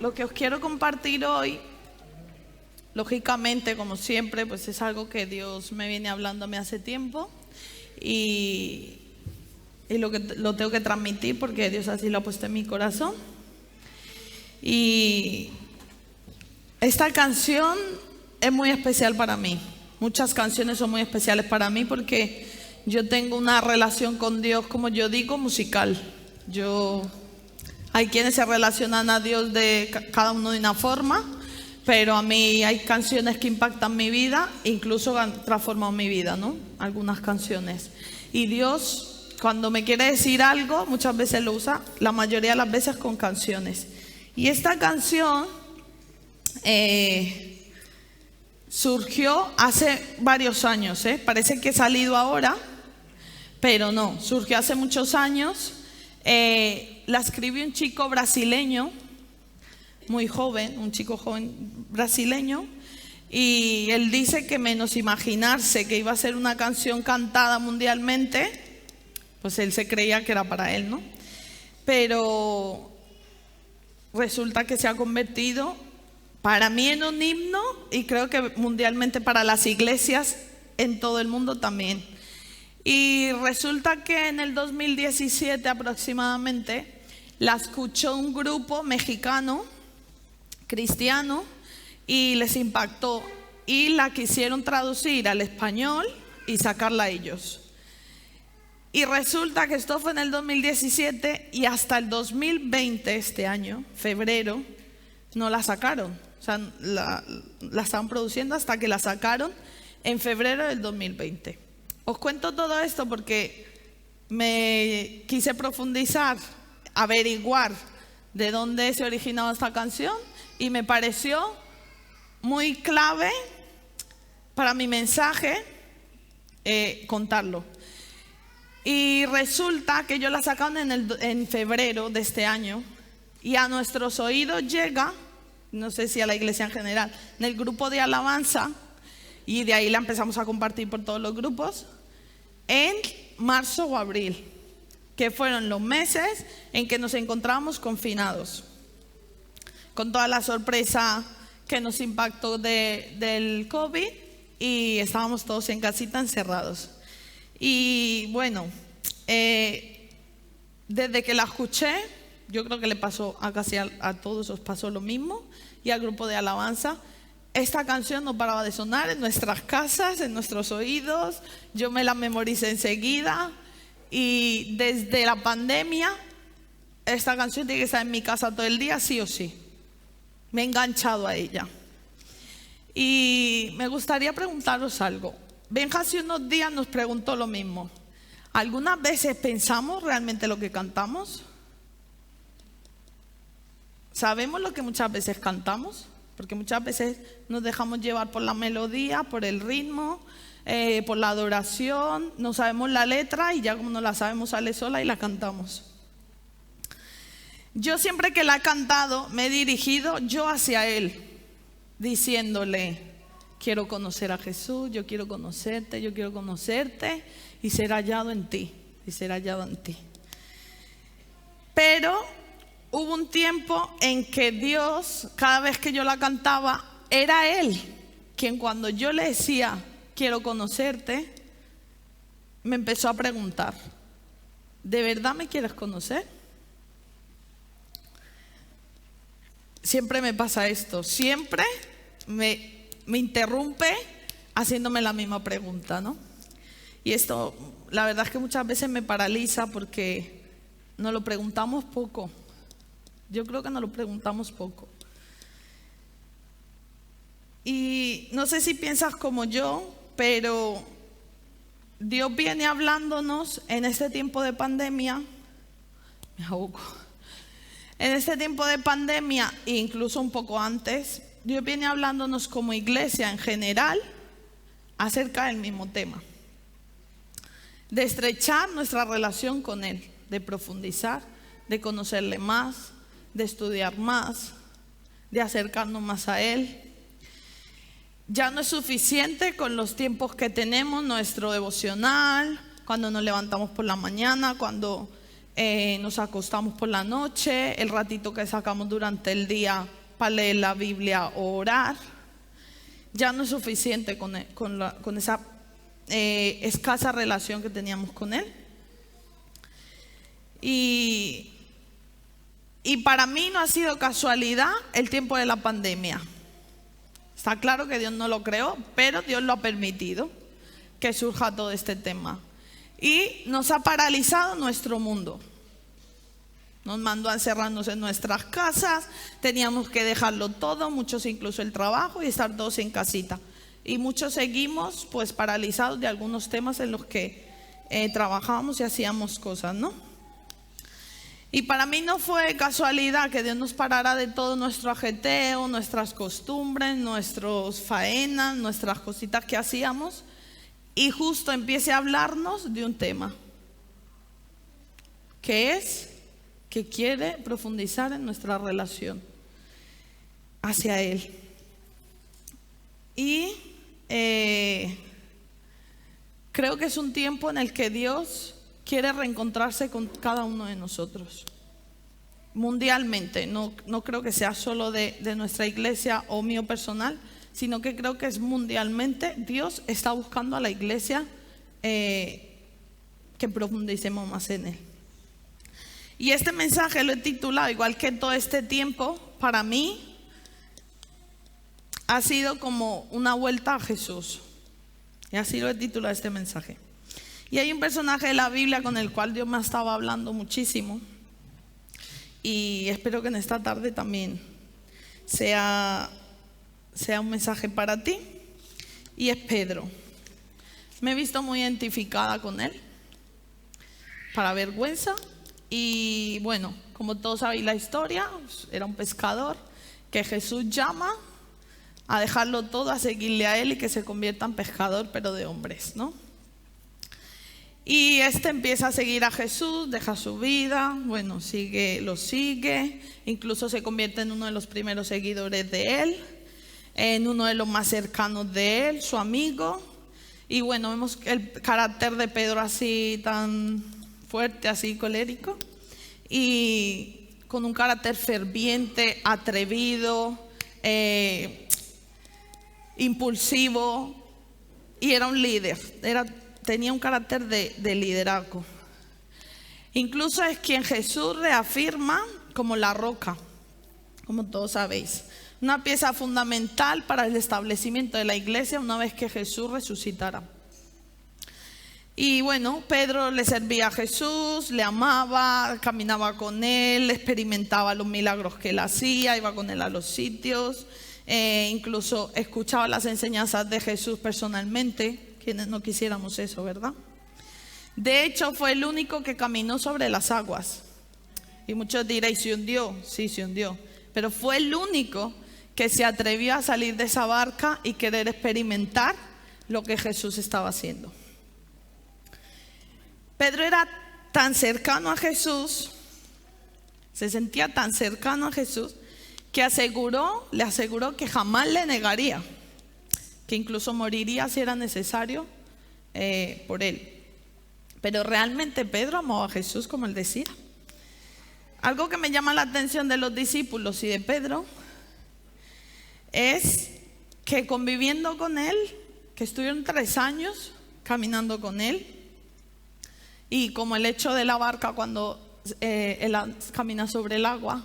lo que os quiero compartir hoy, lógicamente, como siempre, pues es algo que Dios me viene hablándome hace tiempo y lo tengo que transmitir porque Dios así lo ha puesto en mi corazón. Y esta canción es muy especial para mí. Muchas canciones son muy especiales para mí porque yo tengo una relación con Dios, como yo digo, musical. Hay quienes se relacionan a Dios de cada uno de una forma, pero a mí hay canciones que impactan mi vida, incluso han transformado mi vida, ¿no? Algunas canciones. Y Dios, cuando me quiere decir algo, muchas veces lo usa, la mayoría de las veces con canciones. Y esta canción surgió hace varios años, parece que ha salido ahora, pero no, surgió hace muchos años. La escribió un chico brasileño, muy joven, un chico joven brasileño, y él dice que menos imaginarse que iba a ser una canción cantada mundialmente, pues él se creía que era para él, ¿no? Pero resulta que se ha convertido para mí en un himno y creo que mundialmente para las iglesias en todo el mundo también. Y resulta que en el 2017 aproximadamente la escuchó un grupo mexicano cristiano y les impactó y la quisieron traducir al español y sacarla a ellos. Y resulta que esto fue en el 2017 y hasta el 2020, este año, febrero, no la sacaron. O sea, la estaban produciendo hasta que la sacaron en febrero del 2020. Os cuento todo esto porque me quise profundizar, averiguar de dónde se originaba esta canción y me pareció muy clave para mi mensaje contarlo. Y resulta que ellos la sacaron en febrero de este año y a nuestros oídos llega, no sé si a la iglesia en general, en el grupo de alabanza, y de ahí la empezamos a compartir por todos los grupos, en marzo o abril, que fueron los meses en que nos encontrábamos confinados, con toda la sorpresa que nos impactó del COVID y estábamos todos en casita encerrados. Y bueno, desde que la escuché, yo creo que le pasó a casi a todos, os pasó lo mismo, y al grupo de alabanza. Esta canción no paraba de sonar en nuestras casas, en nuestros oídos. Yo me la memoricé enseguida y desde la pandemia esta canción tiene que estar en mi casa todo el día, sí o sí. Me he enganchado a ella. Y me gustaría preguntaros algo. Benja hace unos días nos preguntó lo mismo. ¿Algunas veces pensamos realmente lo que cantamos? ¿Sabemos lo que muchas veces cantamos? Porque muchas veces nos dejamos llevar por la melodía, por el ritmo, por la adoración. No sabemos la letra y ya como no la sabemos sale sola y la cantamos. Yo siempre que la he cantado me he dirigido yo hacia Él, diciéndole: quiero conocer a Jesús, yo quiero conocerte y ser hallado en ti, Pero hubo un tiempo en que Dios, cada vez que yo la cantaba, era Él quien, cuando yo le decía quiero conocerte, me empezó a preguntar: ¿de verdad me quieres conocer? Siempre me pasa esto, siempre me interrumpe haciéndome la misma pregunta, ¿no? Y esto, la verdad es que muchas veces me paraliza porque nos lo preguntamos poco. Yo creo que nos lo preguntamos poco. Y no sé si piensas como yo, pero Dios viene hablándonos en este tiempo de pandemia. Me ahogo. En este tiempo de pandemia, e incluso un poco antes, Dios viene hablándonos como iglesia en general acerca del mismo tema. De estrechar nuestra relación con Él, de profundizar, de conocerle más, de estudiar más, de acercarnos más a Él. Ya no es suficiente con los tiempos que tenemos, nuestro devocional, cuando nos levantamos por la mañana, cuando nos acostamos por la noche, el ratito que sacamos durante el día para leer la Biblia o orar, ya no es suficiente con esa escasa relación que teníamos con Él. Y para mí no ha sido casualidad el tiempo de la pandemia. Está claro que Dios no lo creó, pero Dios lo ha permitido que surja todo este tema. Y nos ha paralizado nuestro mundo. Nos mandó a encerrarnos en nuestras casas, teníamos que dejarlo todo, muchos incluso el trabajo, y estar todos en casita. Y muchos seguimos pues paralizados de algunos temas en los que trabajábamos y hacíamos cosas, ¿no? Y para mí no fue casualidad que Dios nos parara de todo nuestro ajeteo, nuestras costumbres, nuestras faenas, nuestras cositas que hacíamos, y justo empiece a hablarnos de un tema, que es que quiere profundizar en nuestra relación hacia Él. Y creo que es un tiempo en el que Dios quiere reencontrarse con cada uno de nosotros mundialmente. No creo que sea solo de nuestra iglesia o mío personal, sino que creo que es mundialmente. Dios está buscando a la iglesia que profundicemos más en Él. Y este mensaje lo he titulado, igual que todo este tiempo, para mí ha sido como una vuelta a Jesús. Y así lo he titulado este mensaje. Y hay un personaje de la Biblia con el cual Dios me estaba hablando muchísimo, y espero que en esta tarde también sea un mensaje para ti, y es Pedro. Me he visto muy identificada con él, para vergüenza. Y bueno, como todos sabéis la historia, era un pescador que Jesús llama a dejarlo todo, a seguirle a él y que se convierta en pescador, pero de hombres, ¿no? Y empieza a seguir a Jesús, deja su vida, bueno, lo sigue, incluso se convierte en uno de los primeros seguidores de él, en uno de los más cercanos de él, su amigo. Y bueno, vemos el carácter de Pedro así tan fuerte, así colérico, y con un carácter ferviente, atrevido, impulsivo, y era un líder, tenía un carácter de liderazgo. Incluso es quien Jesús reafirma como la roca, como todos sabéis, una pieza fundamental para el establecimiento de la iglesia una vez que Jesús resucitara. Y bueno, Pedro le servía a Jesús, le amaba, caminaba con él, experimentaba los milagros que él hacía, iba con él a los sitios, incluso escuchaba las enseñanzas de Jesús personalmente. Quienes no quisiéramos eso, ¿verdad? De hecho, fue el único que caminó sobre las aguas. Y muchos diréis, ¿se hundió? Sí, se hundió. Pero fue el único que se atrevió a salir de esa barca y querer experimentar lo que Jesús estaba haciendo. Pedro era tan cercano a Jesús, se sentía tan cercano a Jesús, que le aseguró que jamás le negaría, que incluso moriría si era necesario por él. Pero realmente Pedro amaba a Jesús, como él decía. Algo que me llama la atención de los discípulos y de Pedro es que conviviendo con él, que estuvieron 3 años caminando con él, y como el hecho de la barca cuando él camina sobre el agua,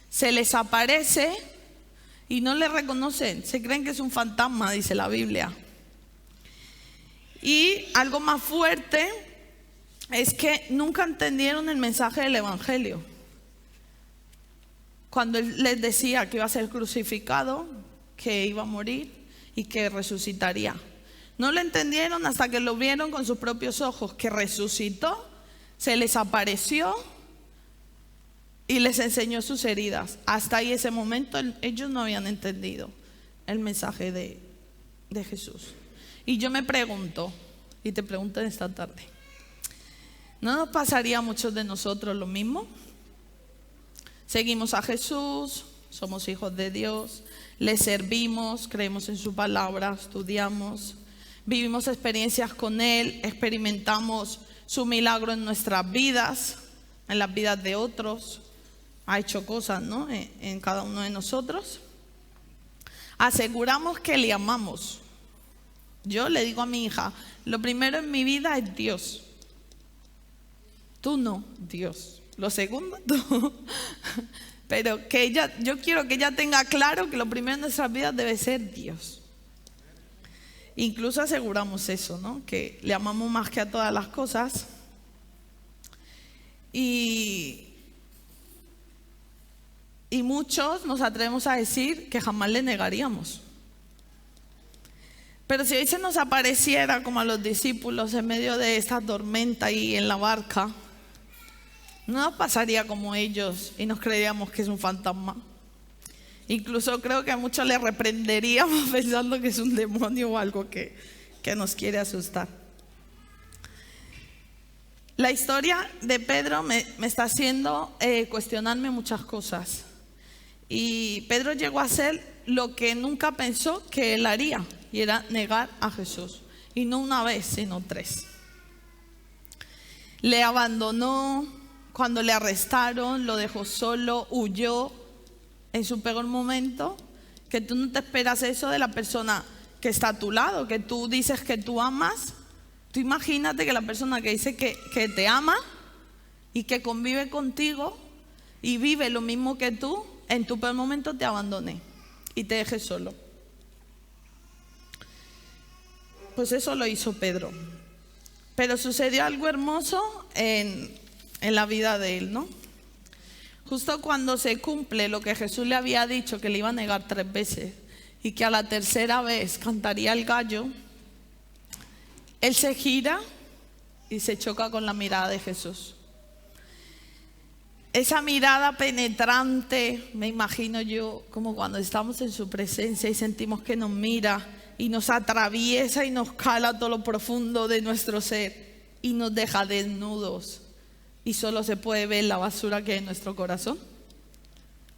se les aparece y no le reconocen, se creen que es un fantasma, dice la Biblia. Y algo más fuerte es que nunca entendieron el mensaje del Evangelio. Cuando él les decía que iba a ser crucificado, que iba a morir y que resucitaría. No lo entendieron hasta que lo vieron con sus propios ojos, que resucitó, se les apareció y les enseñó sus heridas. Hasta ahí, ese momento, ellos no habían entendido el mensaje de Jesús. Y yo me pregunto, y te pregunto en esta tarde, ¿no nos pasaría a muchos de nosotros lo mismo? Seguimos a Jesús, somos hijos de Dios, le servimos, creemos en su palabra, estudiamos, vivimos experiencias con Él, experimentamos su milagro en nuestras vidas, en las vidas de otros, ha hecho cosas, ¿no?, en cada uno de nosotros. Aseguramos que le amamos. Yo le digo a mi hija, lo primero en mi vida es Dios. Tú no, Dios. Lo segundo, tú. Pero que yo quiero que ella tenga claro que lo primero en nuestras vidas debe ser Dios. Incluso aseguramos eso, ¿no?, que le amamos más que a todas las cosas. Y muchos nos atrevemos a decir que jamás le negaríamos. Pero si hoy se nos apareciera como a los discípulos en medio de esta tormenta y en la barca, no nos pasaría como ellos y nos creeríamos que es un fantasma. Incluso creo que a muchos le reprenderíamos pensando que es un demonio o algo que nos quiere asustar. La historia de Pedro me está haciendo cuestionarme muchas cosas. Y Pedro llegó a hacer lo que nunca pensó que él haría, y era negar a Jesús. Y no una vez, sino 3. Le abandonó cuando le arrestaron, lo dejó solo, huyó en su peor momento. Que tú no te esperas eso de la persona que está a tu lado, que tú dices que tú amas. Tú imagínate que la persona que dice que te ama y que convive contigo y vive lo mismo que tú, en tu peor momento te abandone y te deje solo. Pues eso lo hizo Pedro. Pero sucedió algo hermoso en la vida de él, ¿no? Justo cuando se cumple lo que Jesús le había dicho, que le iba a negar 3 veces y que a la tercera vez cantaría el gallo, él se gira y se choca con la mirada de Jesús. Esa mirada penetrante, me imagino yo, como cuando estamos en su presencia y sentimos que nos mira y nos atraviesa y nos cala todo lo profundo de nuestro ser y nos deja desnudos y solo se puede ver la basura que hay en nuestro corazón.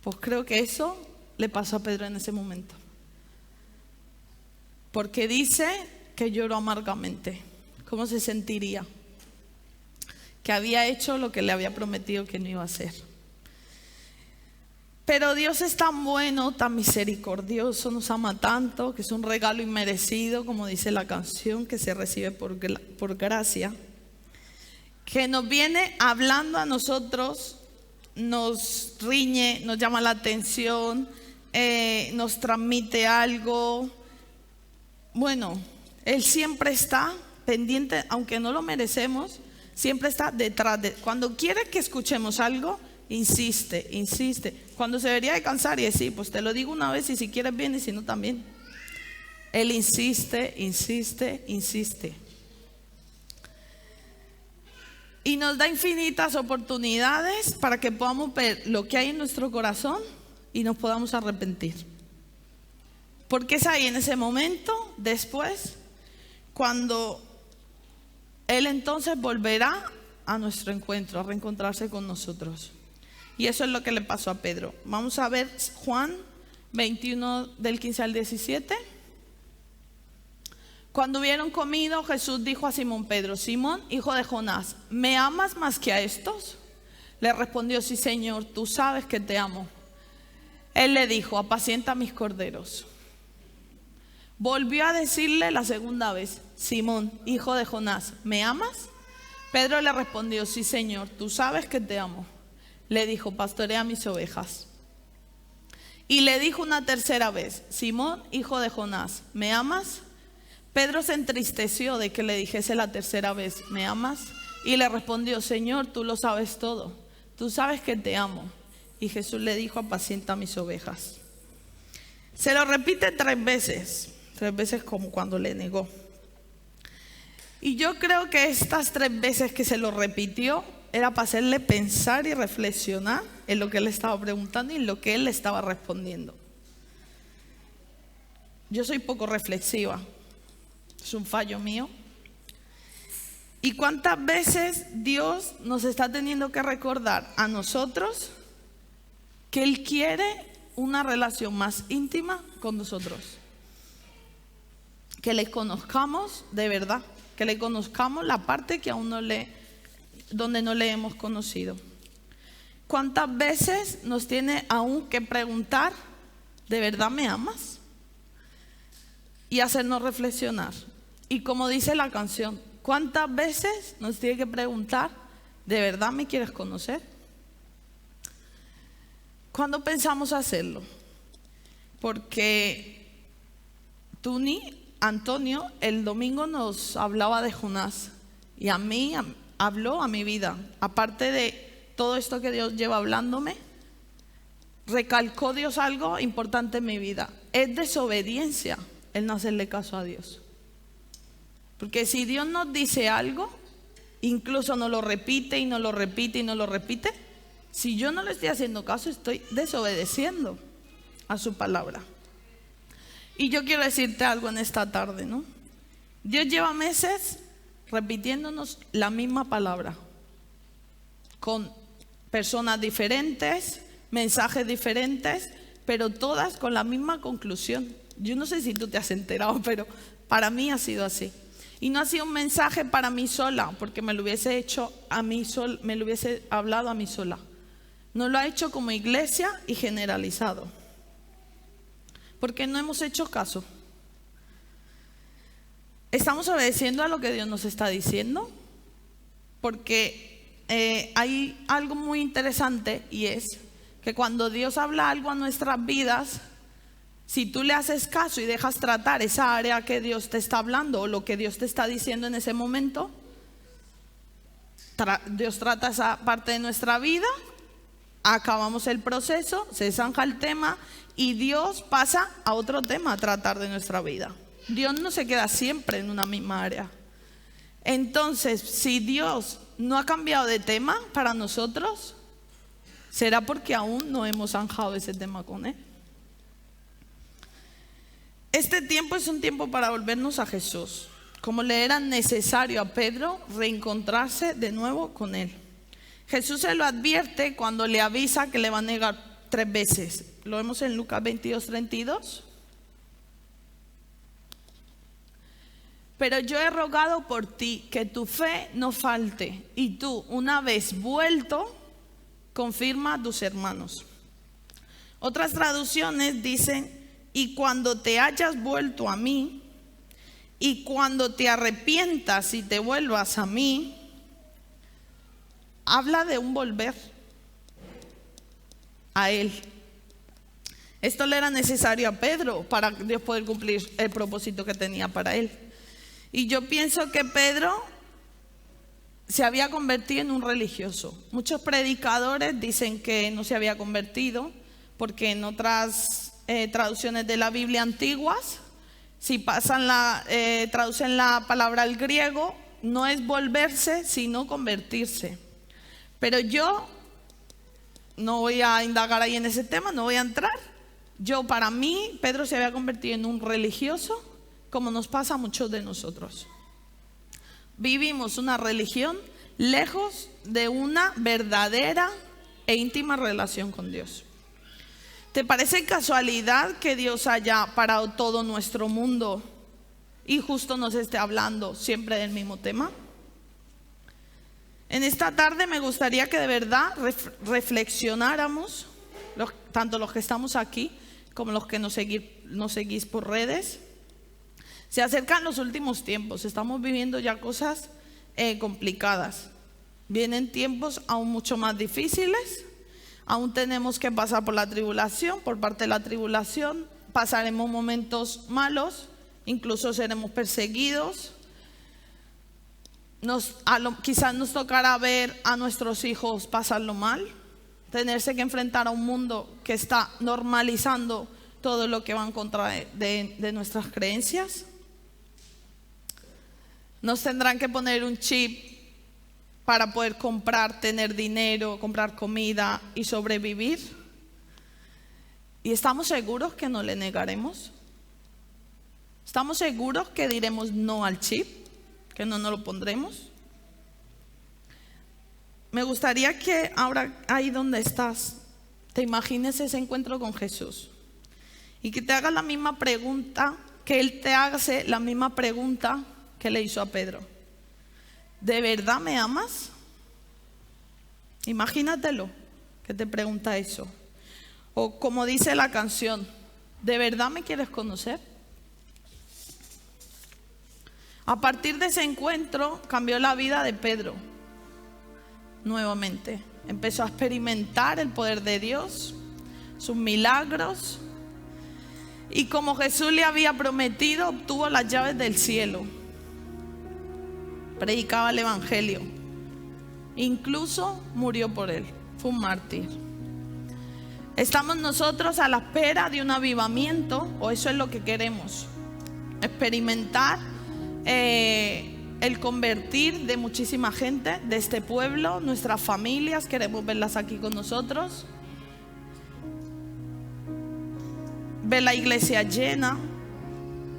Pues creo que eso le pasó a Pedro en ese momento. Porque dice que lloró amargamente. ¿Cómo se sentiría? Que había hecho lo que le había prometido que no iba a hacer. Pero Dios es tan bueno, tan misericordioso, nos ama tanto, que es un regalo inmerecido, como dice la canción, que se recibe por gracia, que nos viene hablando a nosotros, nos riñe, nos llama la atención, nos transmite algo. Bueno, Él siempre está pendiente, aunque no lo merecemos, siempre está detrás de. Cuando quiere que escuchemos algo, insiste, insiste. Cuando se debería de cansar y decir, pues te lo digo una vez y si quieres bien y si no también. Él insiste, insiste, insiste. Y nos da infinitas oportunidades para que podamos ver lo que hay en nuestro corazón y nos podamos arrepentir. Porque es ahí en ese momento, después, cuando Él entonces volverá a nuestro encuentro, a reencontrarse con nosotros. Y eso es lo que le pasó a Pedro. Vamos a ver Juan 21 del 15 al 17. Cuando hubieron comido, Jesús dijo a Simón Pedro: Simón, hijo de Jonás, ¿me amas más que a estos? Le respondió: sí, Señor, tú sabes que te amo. Él le dijo: apacienta mis corderos. Volvió a decirle la segunda vez: Simón, hijo de Jonás, ¿me amas? Pedro le respondió: sí, Señor, tú sabes que te amo. Le dijo: pastorea mis ovejas. Y le dijo una tercera vez: Simón, hijo de Jonás, ¿me amas? Pedro se entristeció de que le dijese la tercera vez: ¿me amas? Y le respondió: Señor, tú lo sabes todo, tú sabes que te amo. Y Jesús le dijo: apacienta mis ovejas. Se lo repite 3 veces como cuando le negó. Y yo creo que estas 3 veces que se lo repitió era para hacerle pensar y reflexionar en lo que él estaba preguntando y en lo que él le estaba respondiendo. Yo soy poco reflexiva, es un fallo mío. ¿Y cuántas veces Dios nos está teniendo que recordar a nosotros que Él quiere una relación más íntima con nosotros? Que le conozcamos de verdad, que le conozcamos la parte que aún donde no le hemos conocido. ¿Cuántas veces nos tiene aún que preguntar, ¿de verdad me amas? Y hacernos reflexionar. Y como dice la canción, ¿cuántas veces nos tiene que preguntar, ¿de verdad me quieres conocer? ¿Cuándo pensamos hacerlo? Porque Antonio, el domingo nos hablaba de Jonás y a mí habló a mi vida. Aparte de todo esto que Dios lleva hablándome, recalcó Dios algo importante en mi vida. Es desobediencia el no hacerle caso a Dios. Porque si Dios nos dice algo, incluso nos lo repite y nos lo repite y nos lo repite, si yo no le estoy haciendo caso, estoy desobedeciendo a su palabra. Y yo quiero decirte algo en esta tarde, ¿no? Dios lleva meses repitiéndonos la misma palabra, con personas diferentes, mensajes diferentes, pero todas con la misma conclusión. Yo no sé si tú te has enterado, pero para mí ha sido así. Y no ha sido un mensaje para mí sola, porque me lo hubiese hecho a mí sola, me lo hubiese hablado a mí sola. No lo ha hecho como iglesia y generalizado, porque no hemos hecho caso. ¿Estamos obedeciendo a lo que Dios nos está diciendo? Porque hay algo muy interesante, y es que cuando Dios habla algo a nuestras vidas, si tú le haces caso y dejas tratar esa área que Dios te está hablando o lo que Dios te está diciendo en ese momento, Dios trata esa parte de nuestra vida, acabamos el proceso, se zanja el tema y Dios pasa a otro tema a tratar de nuestra vida. Dios no se queda siempre en una misma área. Entonces, si Dios no ha cambiado de tema para nosotros, será porque aún no hemos zanjado ese tema con Él. Este tiempo es un tiempo para volvernos a Jesús, como le era necesario a Pedro reencontrarse de nuevo con Él. Jesús se lo advierte cuando le avisa que le va a negar 3 veces. Lo vemos en Lucas 22:32. Pero yo he rogado por ti que tu fe no falte, y tú, una vez vuelto, confirma a tus hermanos. Otras traducciones dicen: y cuando te hayas vuelto a mí, y cuando te arrepientas y te vuelvas a mí. Habla de un volver a Él. Esto le era necesario a Pedro para Dios poder cumplir el propósito que tenía para él. Y yo pienso que Pedro se había convertido en un religioso. Muchos predicadores dicen que no se había convertido, porque en otras traducciones de la Biblia antiguas, si traducen la palabra al griego, no es volverse, sino convertirse. Pero yo no voy a indagar ahí en ese tema, no voy a entrar. Para mí, Pedro se había convertido en un religioso, como nos pasa a muchos de nosotros. Vivimos una religión lejos de una verdadera e íntima relación con Dios. ¿Te parece casualidad que Dios haya parado todo nuestro mundo y justo nos esté hablando siempre del mismo tema? En esta tarde me gustaría que de verdad reflexionáramos, tanto los que estamos aquí como los que nos seguís por redes. Se acercan los últimos tiempos, estamos viviendo ya cosas complicadas. Vienen tiempos aún mucho más difíciles. Aún tenemos que pasar por la tribulación, por parte de la tribulación. Pasaremos momentos malos, incluso seremos perseguidos. Quizás nos tocará ver a nuestros hijos pasarlo mal, tenerse que enfrentar a un mundo que está normalizando todo lo que va en contra de nuestras creencias. Nos tendrán que poner un chip para poder tener dinero, comprar comida y sobrevivir. ¿Y estamos seguros que no le negaremos? ¿Estamos seguros que diremos no al chip? ¿Que no nos lo pondremos? Me gustaría que ahora, ahí donde estás, te imagines ese encuentro con Jesús y que te hagas la misma pregunta, que Él te hace la misma pregunta que le hizo a Pedro. ¿De verdad me amas? Imagínatelo. que te pregunta eso. O como dice la canción, ¿de verdad me quieres conocer? A partir de ese encuentro cambió la vida de Pedro. Nuevamente empezó a experimentar el poder de Dios, sus milagros, y como Jesús le había prometido, obtuvo las llaves del cielo. Predicaba el evangelio, incluso murió por él, fue un mártir. Estamos nosotros a la espera de un avivamiento, o eso es lo que queremos, experimentar el convertir de muchísima gente de este pueblo, nuestras familias, queremos verlas aquí con nosotros, ver la iglesia llena,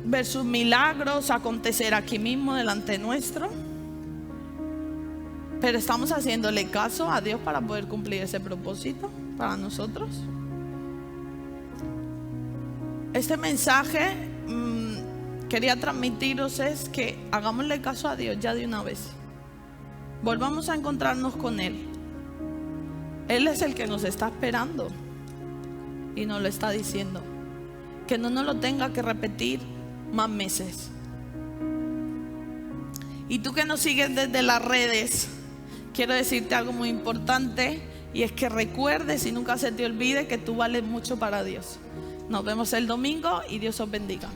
ver sus milagros acontecer aquí mismo delante nuestro. Pero estamos haciéndole caso a Dios para poder cumplir ese propósito para nosotros. Este mensaje quería transmitiros es que hagámosle caso a Dios ya de una vez. Volvamos a encontrarnos con Él. Él es el que nos está esperando y nos lo está diciendo. Que no nos lo tenga que repetir más meses. Y tú que nos sigues desde las redes, quiero decirte algo muy importante, y es que recuerdes y nunca se te olvide que tú vales mucho para Dios. Nos vemos el domingo y Dios os bendiga.